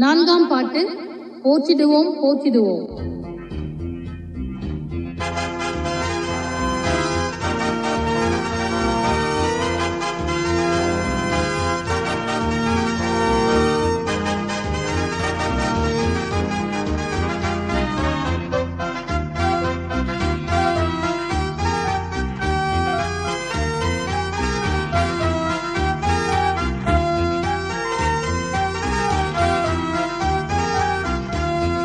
நான்காம் பாட்டு போற்றிடுவோம் போற்றிடுவோம்.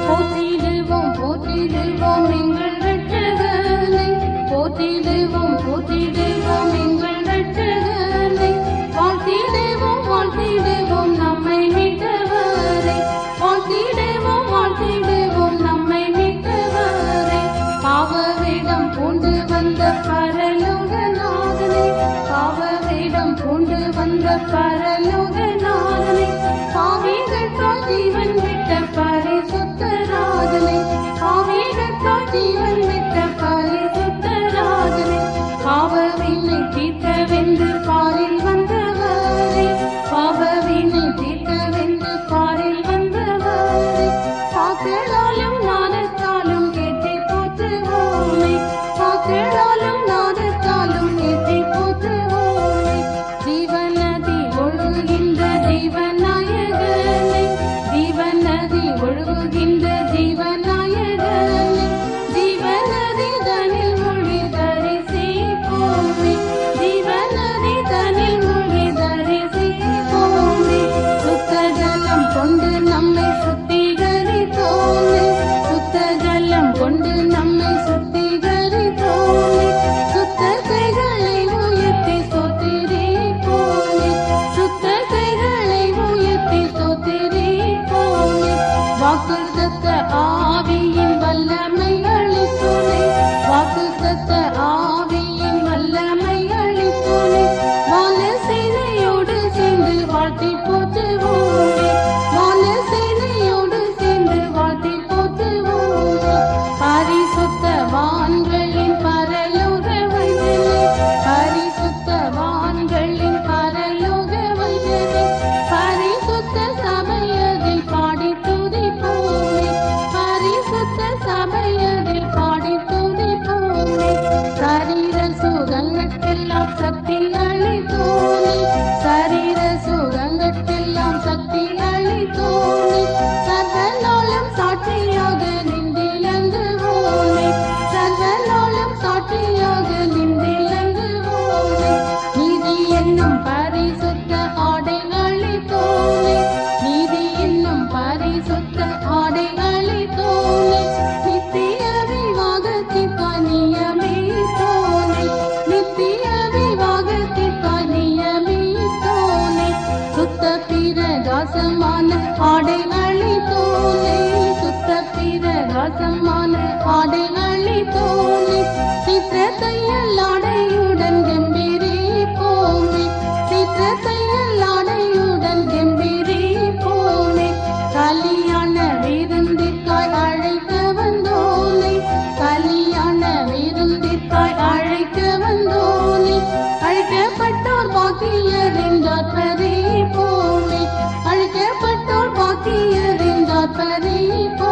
போற்றிடுவோம் போற்றிடுவோம் எங்கள் இரட்சகனை, போற்றிடுவோம் போற்றிடுவோம் எங்கள் இரட்சகனை, வாழ்த்திடுவோம் வாழ்த்திடுவோம் நம்மை மீட்டவரை, வாழ்த்திடுவோம் வாழ்த்திடுவோம் நம்மை மீட்டவரை. பாவவேடம் பூண்டு வந்த பரலோகநாதனை, பாவவேடம் பூண்டு வந்த பரலோகநாதனை, பாவிகற்றால் ஜீவன் விட்ட பரிசுத்தராஜனை, பாவிகற்றால் ஜீவன் விட்ட பரிசுத்தராஜனை, பாவவினை தீர்க்கவென்று பாரில் வந்தவரை, பாவவினை தீர்க்கவென்று பாரில் வந்தவரை, பாக்களாலும் நாதத்தாலும் ஏற்றி போற்றுவோமே, பாக்களாலும் நாதத்தாலும் ஏற்றி போற்றுவோமே. ஜீவநதி ஒழுகின்ற ஜீவநாயகனை, ஜீவநதி ஒழுகுகின்ற ஜீவநாயகனை, ஜீவநதி தனில் மொழி தரிசிப்போமே, ஜீவநதி தனில் மொழி தரிசிப்போமே. சுத்த ஜலம் கொண்டு நம்மை சுத்திகரித்தோமே, சுத்த ஜலம் கொண்டு நம்மை சுத்திகரித்தோமே, சுத்த கைகளை உயர்த்தி ஸ்தோத்திரிப்போமே, சுத்த கைகளை உயர்த்தி ஸ்தோத்திரிப்போமே. வாக்குத்தத்த ஆவியின் வல்லமை அளித்தோனே, வாக்குத்தத்த ஆவியின் வல்லமை அளித்தோனே, வானசேனையோடு சேர்ந்து வாழ்த்தி போற்றுவோமே, வானசேனையோடு சேர்ந்து வாழ்த்தி போற்றுவோமே. பரிசுத்தவான்களின் பரலோக வைத்தியனே, பரிசுத்தவான்களின் பரலோக வைத்தியனே, பரிசுத்த சபையதில் பாடி துதிப்போமே, பரிசுத்த சபையதில் பாடி துதிப்போமே. சரீர சுகங்கட்கெல்லாம் சக்தி அளித்தோனே, சரீர சுகங்கட்கெல்லாம் சக்தி அளித்தோனே, சர்வநாளும் சாட்சியாக நின்றிலங்குவோனே, சர்வநாளும் சாட்சியாக நின்றிலங்குவோனே. நீதி என்னும் பரிசுத்த ஆடை அளித்தோனே, நீதி என்னும் பரிசுத்த ஆடை அளித்தோனே, நித்திய விவாகத்திற்காய் நியமித்தோனே, நித்திய விவாகத்திற்காய் நியமித்தோனே. சுத்த பிரகாசமான ஆடை அளித்தோனே, சுத்த பிரகாசமான ஆடை அளித்தோனே, சித்திரத்தையல் ஆடையுடன் கம்பீரிப்போமே, சித்திரத்தையல் ஆடையுடன் கம்பீரிப்போமே. கலியாண விருந்திற்காய் அழைக்க வந்தோனே, கலியாண விருந்திற்காய் அழைக்க வந்தோனே, அழைக்கப்பட்டோர் பாக்கியர் என்றார் பரிப்போமே, அழைக்கப்பட்டோர் பாக்கியர் என்றார் பரிப்போமே.